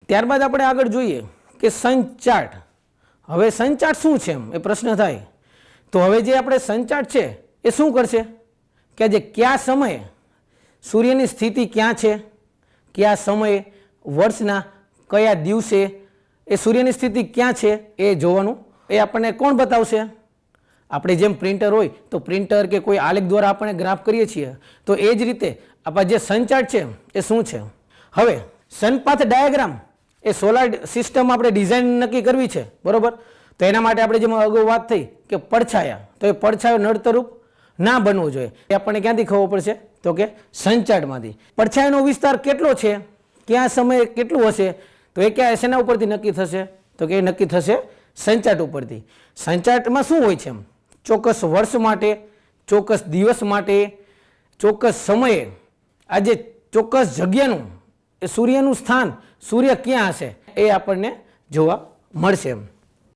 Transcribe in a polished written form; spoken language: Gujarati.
ત્યારબાદ આપણે આગળ જોઈએ કે સંચાટ. હવે સંચાટ શું છે એમ એ પ્રશ્ન થાય તો હવે જે આપણે સંચાટ છે એ શું કરશે કે જે કયા સમયે સૂર્યની સ્થિતિ ક્યાં છે, કયા સમયે, વર્ષના કયા દિવસે એ સૂર્યની સ્થિતિ ક્યાં છે એ જોવાનું એ આપણને કોણ બતાવશે? આપણે જેમ પ્રિન્ટર હોય તો પ્રિન્ટર કે કોઈ આલેખ દ્વારા આપણે ગ્રાફ કરીએ છીએ તો એ જ રીતે આપણા જે સંચાટ છે એ શું છે. હવે સનપાથ ડાયાગ્રામ એ સોલાર સિસ્ટમ આપણે ડિઝાઇન નક્કી કરવી છે, બરોબર? તો એના માટે આપણે જેમાં અગાઉ વાત થઈ કે પડછાયા, તો એ પડછાયો નડતરરૂપ ના બનવું જોઈએ. એ આપણને ક્યાંથી ખબર પડશે તો કે સંચાટમાંથી. પડછાયાનો વિસ્તાર કેટલો છે, ક્યાં સમયે કેટલું હશે, તો એ ક્યાં શેના ઉપરથી નક્કી થશે તો કે એ નક્કી થશે સંચાટ ઉપરથી. સંચાટમાં શું હોય છે? ચોક્કસ વર્ષ માટે, ચોક્કસ દિવસ માટે, ચોક્કસ સમયે આ જે ચોક્કસ જગ્યાનું એ સૂર્યનું સ્થાન, સૂર્ય ક્યાં હશે એ આપણને જોવા મળશે.